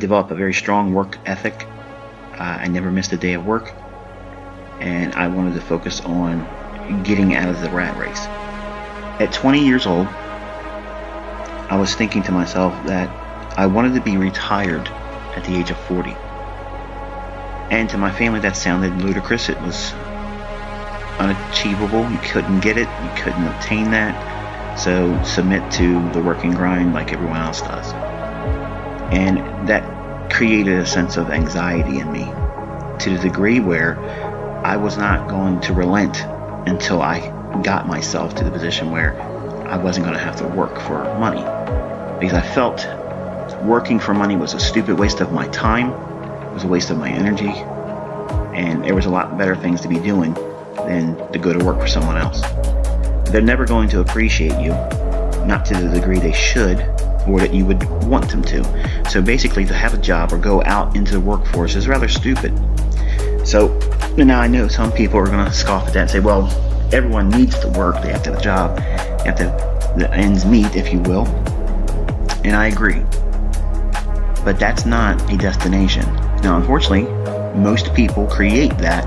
developed a very strong work ethic. I never missed a day of work, and I wanted to focus on getting out of the rat race. At 20 years old, I was thinking to myself that I wanted to be retired at the age of 40. And to my family, that sounded ludicrous. It was unachievable. You couldn't get it. You couldn't obtain that. So submit to the working grind like everyone else does. And that created a sense of anxiety in me to the degree where I was not going to relent until I got myself to the position where I wasn't going to have to work for money. Because I felt working for money was a stupid waste of my time. It was a waste of my energy, and there was a lot better things to be doing than to go to work for someone else. They're never going to appreciate you, not to the degree they should or that you would want them to. So basically, to have a job or go out into the workforce is rather stupid. So now I know some people are going to scoff at that and say, well, everyone needs to work, they have to have a job, they have to the ends meet, if you will. And I agree. But that's not a destination. Now, unfortunately, most people create that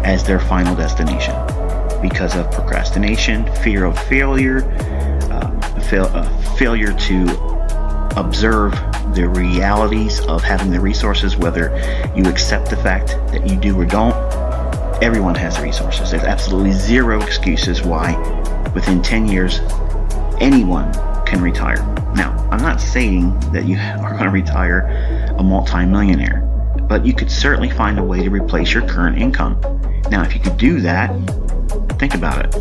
as their final destination because of procrastination, fear of failure, failure to observe the realities of having the resources, whether you accept the fact that you do or don't. Everyone has resources. There's absolutely zero excuses why within 10 years anyone can retire. Now, I'm not saying that you are going to retire a multi-millionaire, but you could certainly find a way to replace your current income. Now, if you could do that, think about it.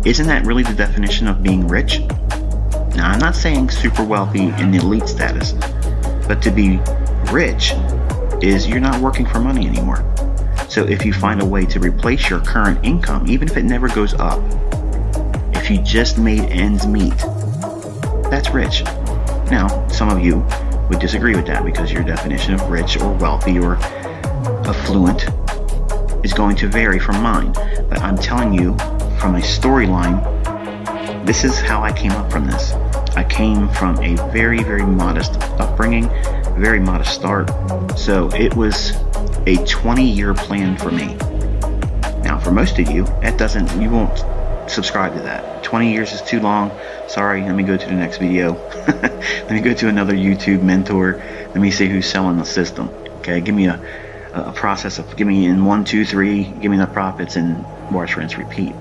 Isn't that really the definition of being rich? Now, I'm not saying super wealthy in elite status, but to be rich is you're not working for money anymore. So if you find a way to replace your current income, even if it never goes up, if you just made ends meet, that's rich. Now, some of you would disagree with that because your definition of rich or wealthy or affluent is going to vary from mine. But I'm telling you from a storyline, this is how I came up from this. I came from a very, very modest upbringing, very modest start. So it was a 20-year plan for me. Now, for most of you, you won't subscribe to that. 20 years is too long. Sorry, let me go to the next video. Let me go to another YouTube mentor. Let me see who's selling the system. Okay, give me a process of, give me in 1, 2, 3, give me the profits and wash, rinse, repeat.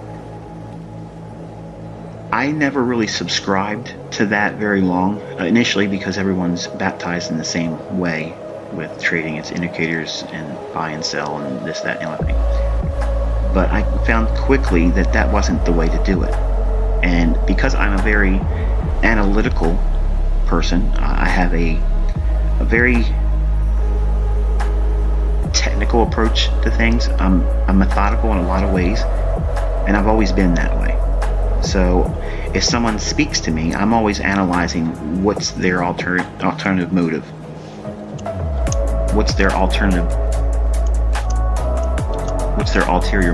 I never really subscribed to that very long, initially because everyone's baptized in the same way with trading. It's indicators and buy and sell and this, that, and everything. But I found quickly that that wasn't the way to do it. And because I'm a very analytical person, I have a very technical approach to things. I'm methodical in a lot of ways, and I've always been that way. So if someone speaks to me, I'm always analyzing what's their alternative motive. What's their ulterior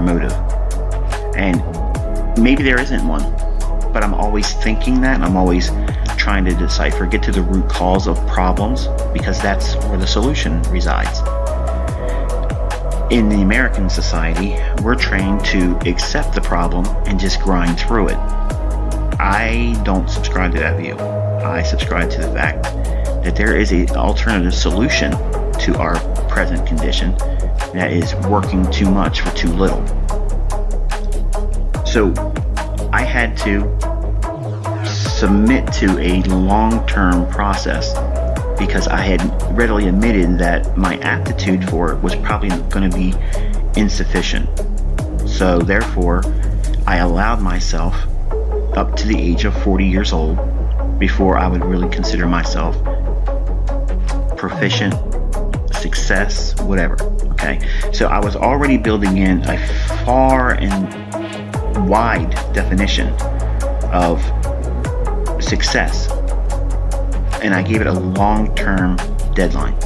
motive? And maybe there isn't one, but I'm always thinking that. I'm always trying to decipher, get to the root cause of problems, because that's where the solution resides. In the American society, we're trained to accept the problem and just grind through it. I don't subscribe to that view. I subscribe to the fact that there is an alternative solution to our present condition that is working too much for too little. So I had to submit to a long-term process because I had readily admitted that my aptitude for it was probably going to be insufficient. So therefore, I allowed myself up to the age of 40 years old before I would really consider myself proficient, success, whatever. Okay, so I was already building in a far and wide definition of success, and I gave it a long-term deadline.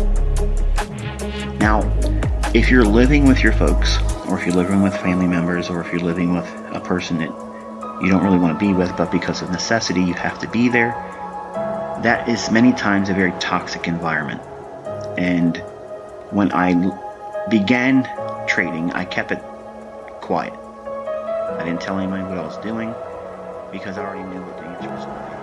Now, if you're living with your folks, or if you're living with family members, or if you're living with a person that you don't really want to be with, but because of necessity you have to be there, that is many times a very toxic environment. And when I began trading, I kept it quiet. I didn't tell anybody what I was doing because I already knew what the answer was going to be.